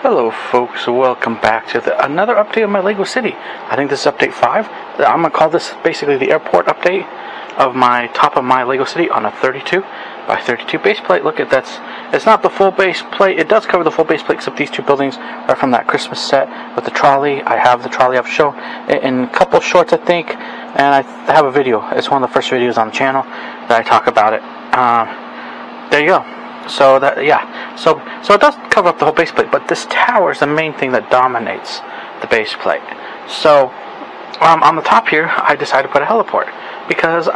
Hello folks, welcome back to another update of my LEGO City. I think this is update 5. I'm going to call this basically the airport update of my top of my LEGO City on a 32 by 32 base plate. Look at that. It's not the full base plate. It does cover the full base plate, except these two buildings are from that Christmas set with the trolley. I have the trolley I've shown in a couple shorts, I think, and I have a video. It's one of the first videos on the channel that I talk about it. There you go. So it does cover up the whole base plate, but this tower is the main thing that dominates the base plate. So on the top here, I decided to put a heliport because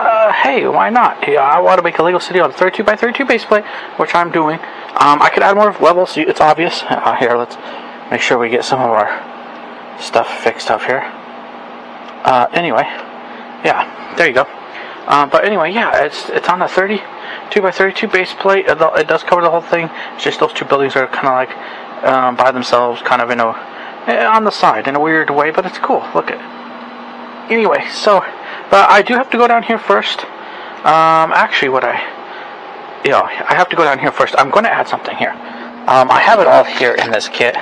hey, why not? I want to make a LEGO City on a 32 by 32 base plate, which I'm doing. I could add more levels. It's obvious. Here, let's make sure we get some of our stuff fixed up here. Anyway, yeah, there you go. But anyway, yeah, it's on a 32 by 32 base plate. It does cover the whole thing. It's just those two buildings are kind of like by themselves, kind of on the side in a weird way, but it's cool. Look at. Anyway, so but I do have to go down here first. Actually, I have to go down here first. I'm going to add something here. I have it all here in this kit.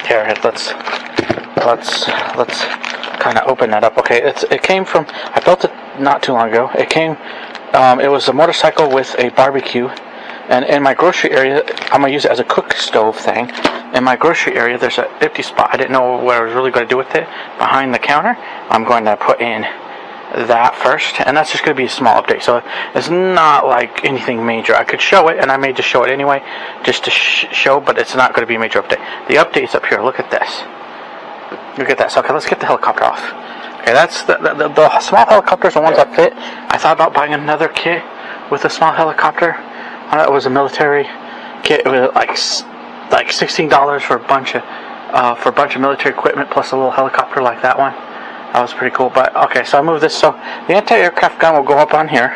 Here, let's kind of open that up. Okay, it came from, I built it not too long ago. It was a motorcycle with a barbecue, and in my grocery area, I'm going to use it as a cook stove thing. In my grocery area, there's an empty spot. I didn't know what I was really going to do with it behind the counter. I'm going to put in that first, and that's just going to be a small update, so it's not like anything major. I could show it, and I may just show it anyway, just to show, but it's not going to be a major update. The update's up here. Look at this. Look at that. So, okay, let's get the helicopter off. Okay, that's the small helicopters, the ones that fit. I thought about buying another kit with a small helicopter. It was a military kit. It was like $16 for a bunch of military equipment plus a little helicopter like that one. That was pretty cool. But okay, so I moved this. So the anti-aircraft gun will go up on here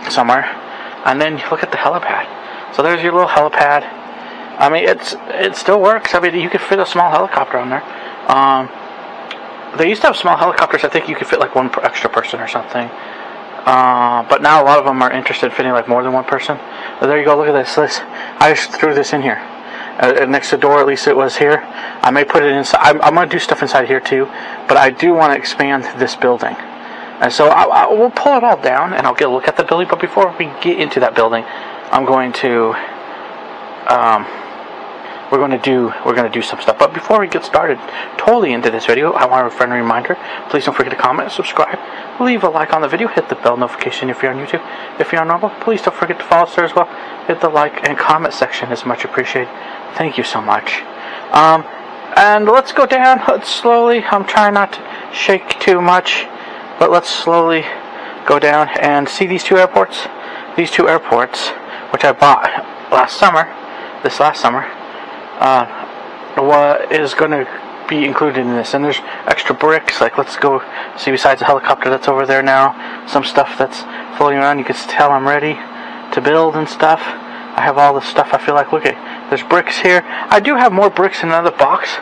somewhere, and then look at the helipad. So there's your little helipad. I mean, it still works. I mean, you could fit a small helicopter on there. They used to have small helicopters. I think you could fit like one extra person or something. But now a lot of them are interested in fitting like more than one person. But there you go. Look at this. I just threw this in here. Next to the door, at least it was here. I may put it inside. I'm going to do stuff inside here too. But I do want to expand this building. And so we'll pull it all down and I'll get a look at the building. But before we get into that building, I'm going to... We're going to do some stuff. But before we get started totally into this video, I want a friendly reminder. Please don't forget to comment, subscribe, leave a like on the video, hit the bell notification if you're on YouTube. If you're on normal, please don't forget to follow us there as well. Hit the like and comment section is much appreciated. Thank you so much. And let's go down. Let's slowly. I'm trying not to shake too much, but let's slowly go down and see these two airports. These two airports, which I bought this last summer. What is going to be included in this, and there's extra bricks. Like, let's go see, besides the helicopter that's over there now, some stuff that's floating around. You can tell I'm ready to build and stuff. I have all the stuff I feel like. Look at, there's bricks here. I do have more bricks in another box.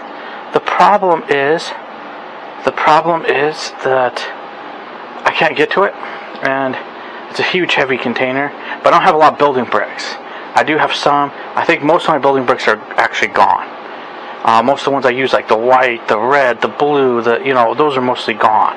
The problem is that I can't get to it, and it's a huge heavy container, but I don't have a lot of building bricks. I do have some. I think most of my building bricks are actually gone. Most of the ones I use, like the white, the red, the blue, those are mostly gone.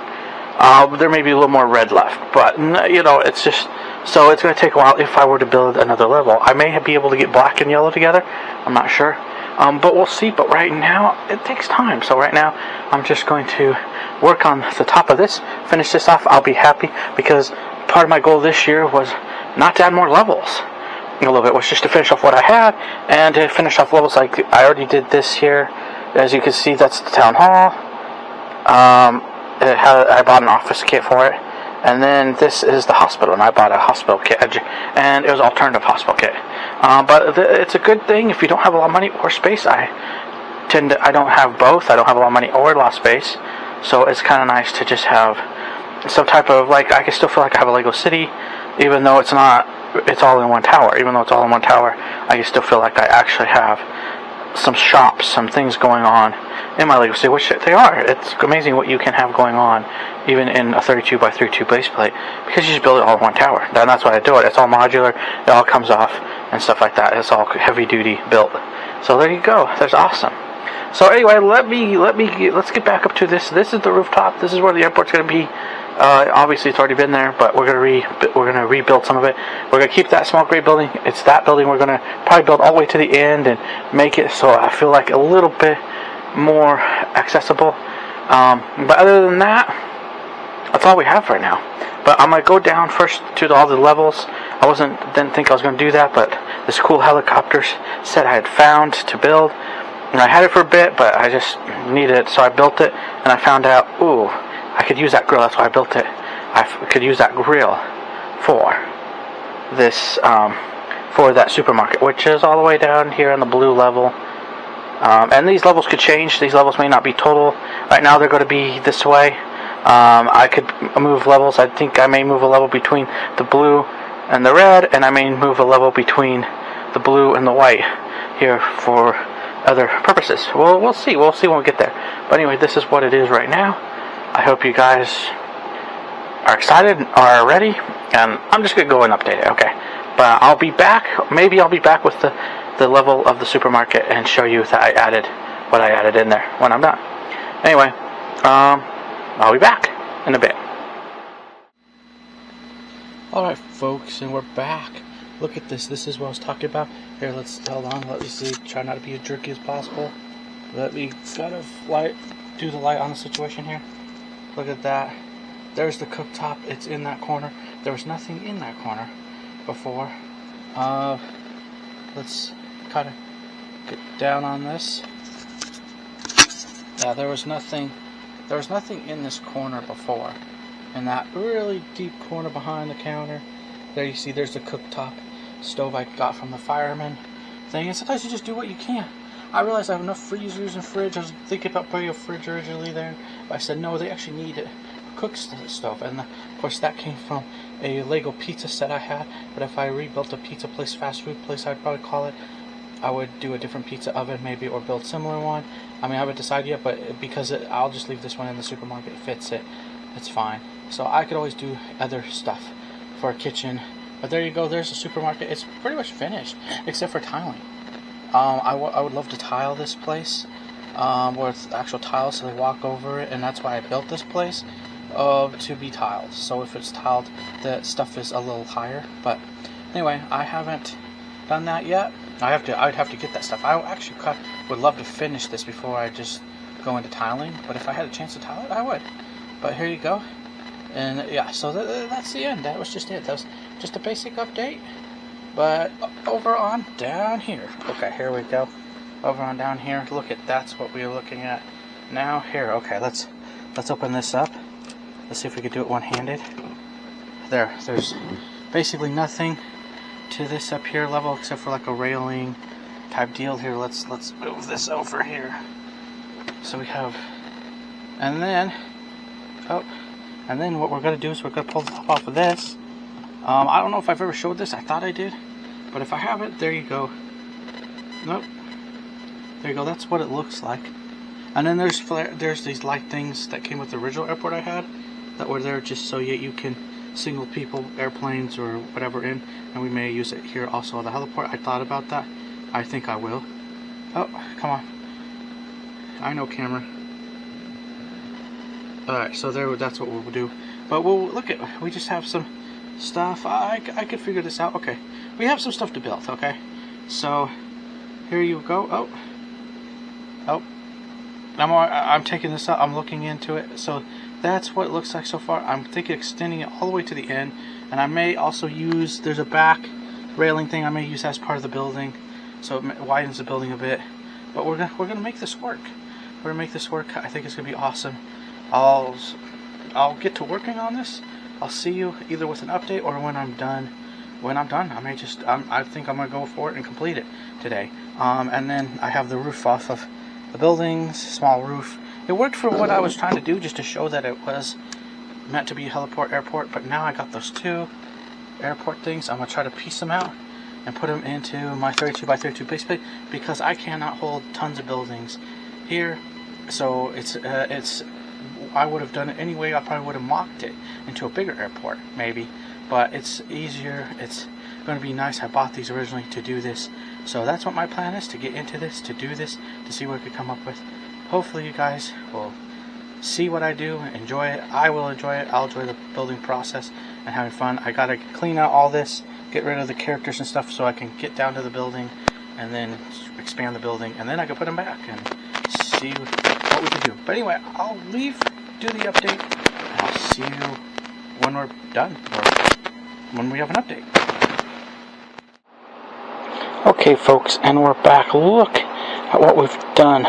There may be a little more red left, but it's just, so it's going to take a while if I were to build another level. I may be able to get black and yellow together. I'm not sure. But we'll see. But right now, it takes time. So right now, I'm just going to work on the top of this, finish this off. I'll be happy because part of my goal this year was not to add more levels. A little bit was just to finish off what I had and to finish off levels. Like I already did this here. As you can see, that's the town hall. I bought an office kit for it, and then this is the hospital, and I bought a hospital kit, and it was an alternative hospital kit. But it's a good thing if you don't have a lot of money or space. I don't have both. I don't have a lot of money or a lot of space, so it's kind of nice to just have some type of, like, I can still feel like I have a LEGO City, even though it's not. It's all in one tower. Even though it's all in one tower, I can still feel like I actually have some shops, some things going on in my Lego City, which they are. It's amazing what you can have going on, even in a 32 by 32 base plate, because you just build it all in one tower. And that's why I do it. It's all modular. It all comes off and stuff like that. It's all heavy duty built. So there you go. That's awesome. So anyway, let's get back up to this. This is the rooftop. This is where the airport's going to be. Obviously, it's already been there, but we're gonna rebuild some of it. We're gonna keep that small gray building. It's that building we're gonna probably build all the way to the end and make it so I feel like a little bit more accessible. But other than that, that's all we have right now. But I'm gonna go down first to all the levels. Didn't think I was gonna do that, but this cool helicopter set I had found to build, and I had it for a bit, but I just needed it, so I built it, and I found out, ooh, I could use that grill. That's why I built it. I could use that grill for this, for that supermarket, which is all the way down here on the blue level. And these levels could change. These levels may not be total. Right now they're going to be this way. I could move levels. I think I may move a level between the blue and the red, and I may move a level between the blue and the white here for other purposes. Well, we'll see. We'll see when we get there. But anyway, this is what it is right now. I hope you guys are excited, are ready, and I'm just going to go and update it, okay? But I'll be back. Maybe I'll be back with the level of the supermarket and show you that I added what I added in there when I'm done. Anyway, I'll be back in a bit. Alright, folks, and we're back. Look at this. This is what I was talking about. Here, hold on. Let me see. Try not to be as jerky as possible. Let me kind of do the light on the situation here. Look at that. There's the cooktop. It's in that corner. There was nothing in that corner before. Let's kind of get down on this. Yeah, there was nothing in this corner before. In that really deep corner behind the counter. There you see there's the cooktop stove I got from the fireman thing. And sometimes you just do what you can. I realized I have enough freezers and fridge. I was thinking about putting a fridge originally there, but I said no, they actually need a cook stove. And of course that came from a Lego pizza set I had. But if I rebuilt a pizza place, fast food place I'd probably call it, I would do a different pizza oven maybe, or build a similar one. I mean, I haven't decided yet, but because I'll just leave this one in the supermarket. It fits it. It's fine. So I could always do other stuff for a kitchen. But there you go. There's the supermarket. It's pretty much finished, except for tiling. I would love to tile this place with actual tiles, so they walk over it, and that's why I built this place to be tiled. So if it's tiled, the stuff is a little higher. But anyway, I haven't done that yet. I'd have to get that stuff. I actually would love to finish this before I just go into tiling. But if I had a chance to tile it, I would. But here you go. And yeah, so that's the end. That was just it. That was just a basic update. But over on down here. Okay, here we go. Over on down here. Look at that's what we're looking at now. Here. Okay, let's open this up. Let's see if we can do it one-handed. There's basically nothing to this up here level except for like a railing type deal here. Let's move this over here. So we have, and then what we're gonna do is we're gonna pull the top off of this. I don't know if I've ever showed this. I thought I did, but if I haven't, there you go. Nope. There you go. That's what it looks like. And then there's these light things that came with the original airport I had that were there just so you can single people, airplanes, or whatever in. And we may use it here also at the heliport. I thought about that. I think I will. Oh, come on. I know, camera. Alright, so that's what we'll do. But we'll look at, we just have some stuff. I could figure this out. Okay, we have some stuff to build. Okay, so here you go. Oh, I'm taking this out. I'm looking into it. So that's what it looks like so far. I'm thinking extending it all the way to the end, and I may also use, there's a back railing thing I may use as part of the building, so it widens the building a bit. But we're gonna make this work. We're gonna make this work. I think it's gonna be awesome. I'll get to working on this. I'll see you either with an update or when I'm done. When I'm done, I may just I think I'm gonna go for it and complete it today. And then I have the roof off of the buildings, small roof. It worked for what I was trying to do, just to show that it was meant to be a heliport airport. But now I got those two airport things. I'm gonna try to piece them out and put them into my 32 by 32 base plate, because I cannot hold tons of buildings here So it's I would have done it anyway. I probably would have mocked it into a bigger airport, maybe. But it's easier. It's going to be nice. I bought these originally to do this. So that's what my plan is, to get into this, to do this, to see what I could come up with. Hopefully you guys will see what I do, enjoy it. I will enjoy it. I'll enjoy the building process and having fun. I gotta clean out all this, get rid of the characters and stuff so I can get down to the building and then expand the building, and then I can put them back and see what we can do. But anyway, I'll leave, do the update, and I'll see you when we're done, or when we have an update. Okay folks, and we're back. Look at what we've done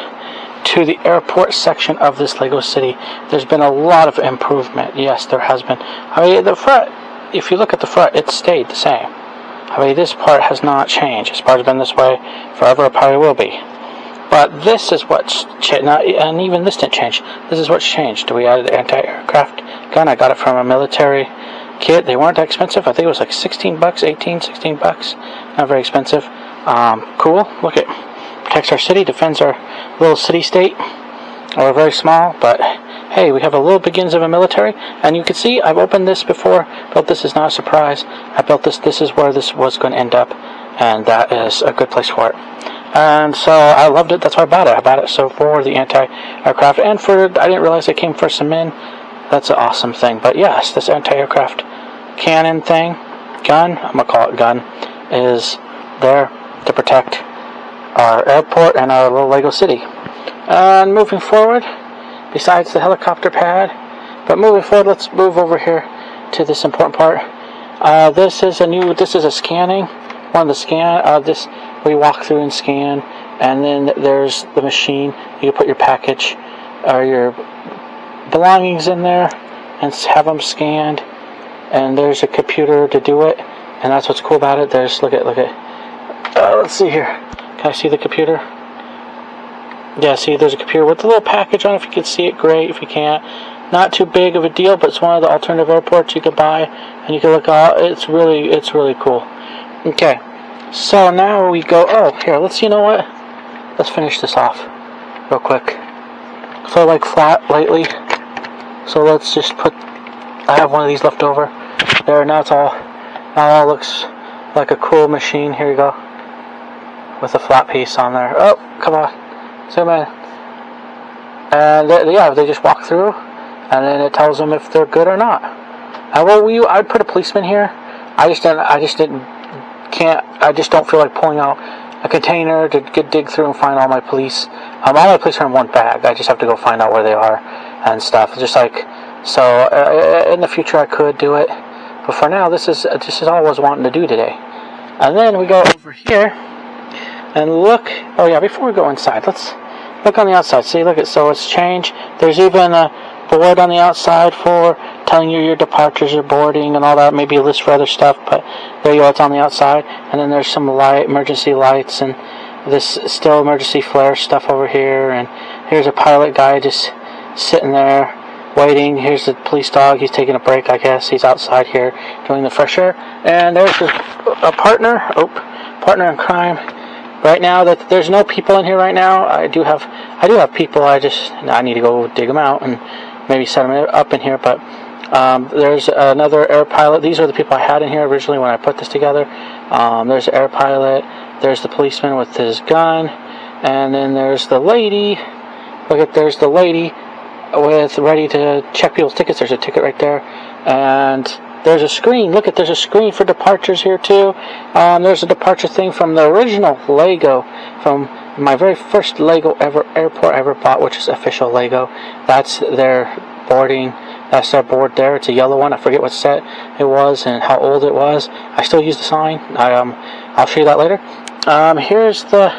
to the airport section of this Lego City. There's been a lot of improvement. Yes, there has been. I mean, the front, if you look at the front, it stayed the same. I mean, this part has not changed. This part has been this way forever. It probably will be. But this is what's changed, and even this didn't change. This is what's changed. We added the anti-aircraft gun. I got it from a military kit. They weren't that expensive. I think it was like 16 bucks, 18, 16 bucks. Not very expensive. Cool. Look at, protects our city, defends our little city-state. We're very small, but hey, we have a little beginnings of a military. And you can see, I've opened this before. Built this is not a surprise. I built this. This is where this was going to end up, and that is a good place for it. And so I loved it. That's why I bought it. I bought it so for the anti-aircraft, and for, I didn't realize it came for some men. That's an awesome thing. But yes, this anti-aircraft cannon thing, gun, I'm gonna call it gun, is there to protect our airport and our little Lego City. And moving forward, besides the helicopter pad, but moving forward, let's move over here to this important part. This is a scanning. One of the scan, this we walk through and scan, and then there's the machine. You can put your package or your belongings in there and have them scanned, and there's a computer to do it, and that's what's cool about it. There's, look at, let's see here. Can I see the computer? Yeah, see, there's a computer with a little package on it. If you can see it, great. If you can't, not too big of a deal, but it's one of the alternative airports you can buy, and you can look out. It's really cool. Okay, so now we go, oh, here, you know what? Let's finish this off real quick. So I like flat lately, so let's just put, I have one of these left over. There, now it all looks like a cool machine. Here you go. With a flat piece on there. Oh, come on. Zoom in. And they just walk through, and then it tells them if they're good or not. I'd put a policeman here. I just don't feel like pulling out a container to dig through and find all my police. All my police are in one bag. I just have to go find out where they are and stuff. Just like, so in the future I could do it, but for now this is all I was wanting to do today. And then we go over here and look. Oh yeah, before we go inside, let's look on the outside. See, look at, so it's changed. There's even a board on the outside for telling you your departures, your boarding, and all that. Maybe a list for other stuff, but there you go, it's on the outside. And then there's some emergency lights, and this still emergency flare stuff over here. And here's a pilot guy just sitting there waiting. Here's the police dog. He's taking a break, I guess. He's outside here doing the fresh air. And there's a partner in crime. Right now, that there's no people in here right now. I do have people. I need to go dig them out and maybe set them up in here. But there's another air pilot. These are the people I had in here originally when I put this together. There's the air pilot. There's the policeman with his gun, and then there's the lady. There's the lady ready to check people's tickets. There's a ticket right there, and there's a screen. There's a screen for departures here too. There's a departure thing from the original Lego, from my very first Lego airport I ever bought, which is official Lego. That's their boarding. That's their board there. It's a yellow one. I forget what set it was and how old it was. I still use the sign. I'll show you that later. Here's the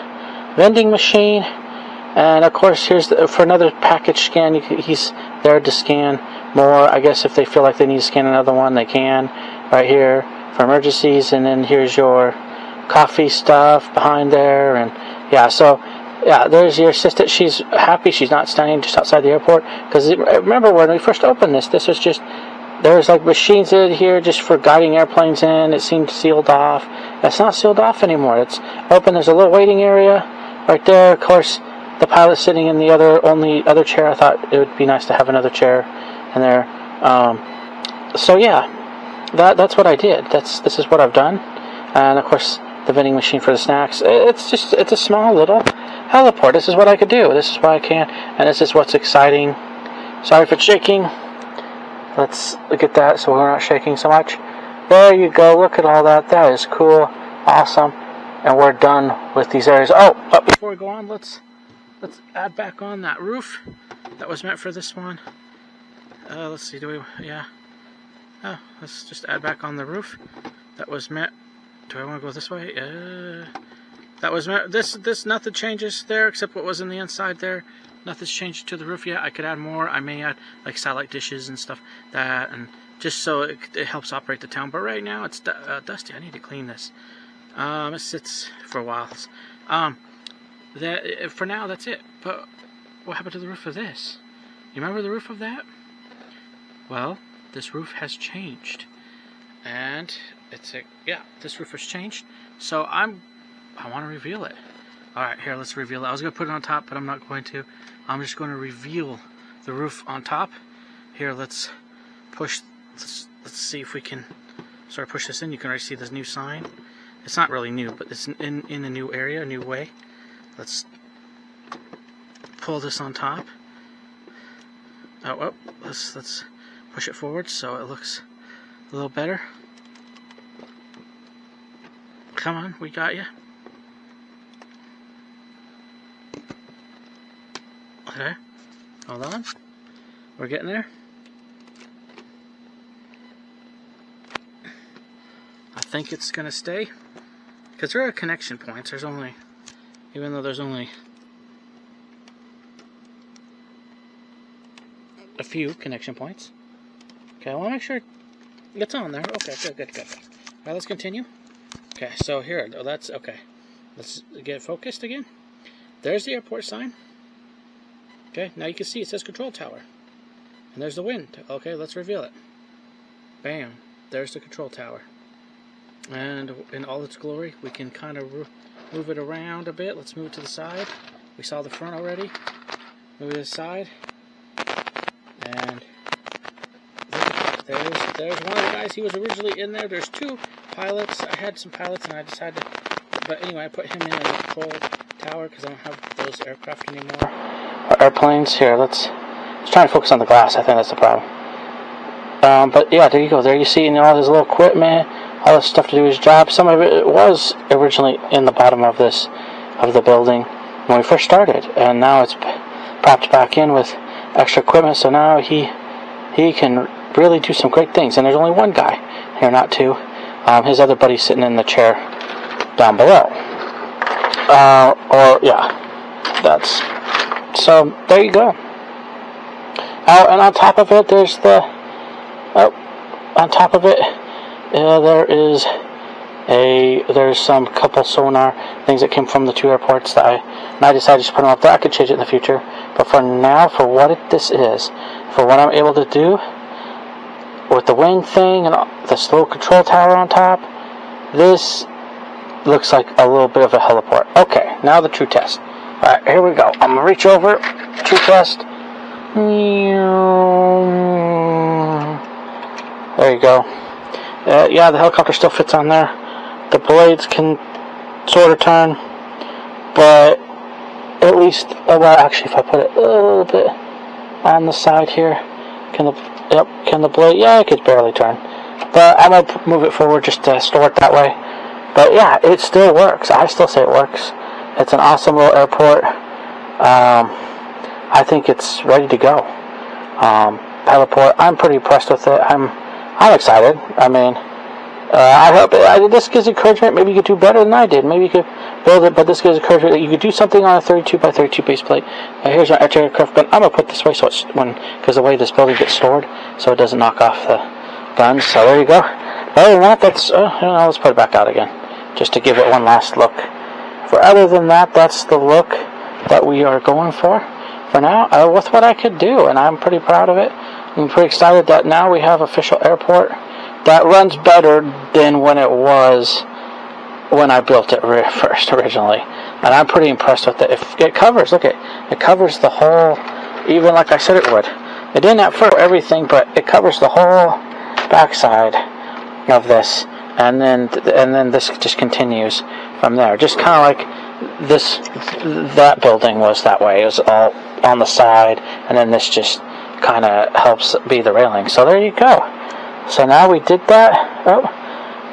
vending machine, and of course here's for another package scan. He's there to scan more. I guess if they feel like they need to scan another one, they can. Right here for emergencies, and then here's your coffee stuff behind there, and yeah. So yeah, there's your assistant. She's happy. She's not standing just outside the airport, because remember when we first opened this was just, there's like machines in here just for guiding airplanes in. It seemed sealed off. That's not sealed off anymore. It's open. There's a little waiting area right there. Of course, the pilot sitting in the only other chair. I thought it would be nice to have another chair in there. So yeah, that's what I did. This is what I've done, and of course the vending machine for the snacks. It's a small little heliport. This is what I could do. This is what I can, and this is what's exciting. Sorry for shaking. Let's get that so we're not shaking so much. There you go. Look at all that. That is cool, awesome, and we're done with these areas. Oh, but before we go on, let's add back on that roof that was meant for this one. Let's see. Yeah. Oh, let's just add back on the roof that was meant. Do I want to go this way? That was meant. This nothing changes there except what was in the inside there. Nothing's changed to the roof yet. I could add more. I may add like satellite dishes and stuff and just so it helps operate the town. But right now it's dusty. I need to clean this. It sits for a while. For now that's it. But what happened to the roof of this? You remember the roof of that? Well, this roof has changed, and this roof has changed. So I want to reveal it. All right, here, let's reveal it. I was going to put it on top, but I'm not going to. I'm just going to reveal the roof on top. Here, let's see if we can sort of push this in. You can already see this new sign. It's not really new, but it's in a new area, a new way. Let's pull this on top. Oh, let's push it forward so it looks a little better. Come on, we got you. Okay, hold on. We're getting there. I think it's gonna stay because there are connection points. Even though there's only a few connection points. Okay, I want to make sure it gets on there. Okay, good. Alright, let's continue. Okay, so here, that's okay. Let's get focused again. There's the airport sign. Okay, now you can see it says control tower. And there's the wind. Okay, let's reveal it. Bam, there's the control tower. And in all its glory, we can kind of move it around a bit. Let's move it to the side. We saw the front already. Move it to the side. And there's one of the guys. He was originally in there. There's two pilots. I had some pilots and I decided but anyway, I put him in the control tower because I don't have those aircraft anymore. Airplanes. Here, let's try and focus on the glass. I think that's the problem. But yeah, there you go. There you see all his little equipment, all this stuff to do his job. Some of it was originally in the bottom of the building when we first started, and now it's propped back in with extra equipment. So now he can really do some great things. And there's only one guy here, not two. His other buddy's sitting in the chair down below. So there you go. Oh, and on top of it, there's there's some couple sonar things that came from the two airports that I decided to put them up there. I could change it in the future, but for now, for what this is, for what I'm able to do with the wing thing and this little control tower on top, this looks like a little bit of a heliport. Okay, now the true test. Alright, here we go. I'm gonna reach over, true test. There you go. Yeah, the helicopter still fits on there. The blades can sort of turn, but at least, actually, if I put it a little bit on the side here, can the blade? Yeah, it could barely turn. But I'm gonna move it forward just to store it that way. But yeah, it still works. I still say it works. It's an awesome little airport. I think it's ready to go. Heliport. I'm pretty impressed with it. I'm excited. I mean, I hope this gives encouragement. Maybe you could do better than I did. Maybe you could build it, but this gives encouragement that you could do something on a 32 by 32 base plate. Here's my aircraft gun. I'm gonna put this way so it's because the way this building gets stored, so it doesn't knock off the guns. So there you go. Other than that, that's let's put it back out again, just to give it one last look. Other than that, that's the look that we are going for now, with what I could do, and I'm pretty proud of it. I'm pretty excited that now we have official airport that runs better than when it was when I built it first originally. and I'm pretty impressed with it. If it covers, look it covers the whole, even like I said it would. It didn't at first everything, but it covers the whole backside of this, and then this just continues from there. Just kind of like that building was that way. It was all on the side, and then this just kind of helps be the railing. So there you go. So now we did that. Oh,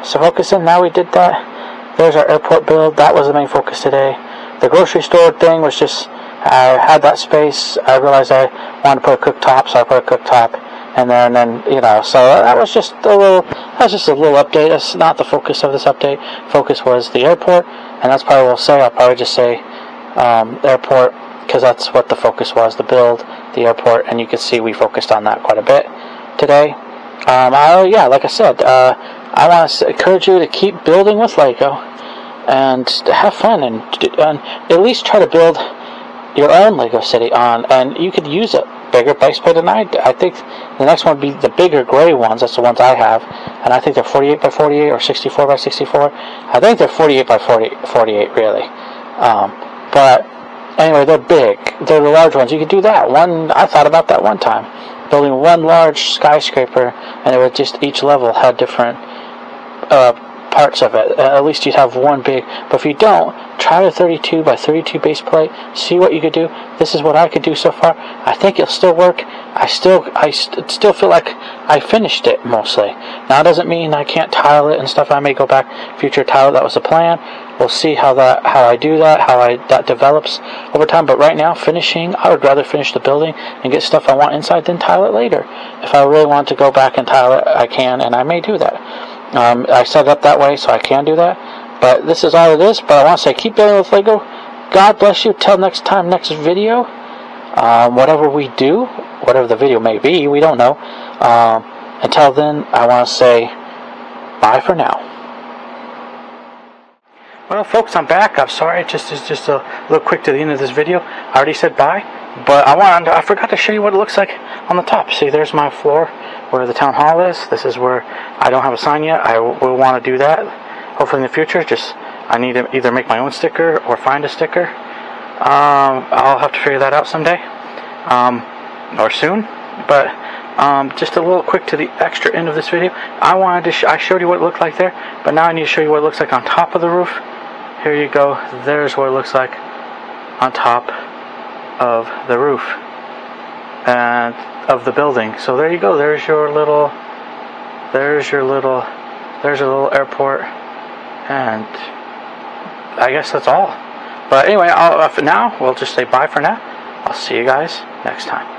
so focus in. Now we did that. There's our airport build. That was the main focus today. The grocery store thing was just, I had that space. I realized I wanted to put a cooktop, so I put a cooktop. And then so that was just a little update. That's not the focus of this update. Focus was the airport, and that's probably what I'll say. I'll probably just say airport, because that's what the focus was, the build, the airport, and you can see we focused on that quite a bit today. Like I said, I want to encourage you to keep building with Lego and have fun, and at least try to build your own Lego city and you could use a bigger base plate than I think the next one would be the bigger gray ones. That's the ones I have, and I think they're 48 by 48 or 64 by 64. I think they're 48 by 48 really. But anyway, they're big. They're the large ones. You could do that. I thought about that one time, building one large skyscraper, and it would just, each level had different parts of it. At least you'd have one big. But if you don't, try the 32 by 32 base plate. See what you could do. This is what I could do so far. I think it'll still work. I still feel like I finished it mostly. Now it doesn't mean I can't tile it and stuff. I may go back, future tile. That was the plan. We'll see how I do that, that develops over time. But right now, finishing, I would rather finish the building and get stuff I want inside than tile it later. If I really want to go back and tile it, I can, and I may do that. I set it up that way, so I can do that. But this is all it is. But I want to say, keep building with Lego. God bless you. Till next time, next video. Whatever we do, whatever the video may be, we don't know. Until then, I want to say bye for now. Well, folks, I'm back. I'm sorry. It's just a little quick to the end of this video. I already said bye, but I forgot to show you what it looks like on the top. See, there's my floor where the town hall is. This is where I don't have a sign yet. I will want to do that. Hopefully in the future. I need to either make my own sticker or find a sticker. I'll have to figure that out someday, or soon. But just a little quick to the extra end of this video. I showed you what it looked like there, but now I need to show you what it looks like on top of the roof. Here you go. There's what it looks like on top of the roof and of the building. So there you go. There's your little airport, and I guess that's all. But anyway, for now, we'll just say bye for now. I'll see you guys next time.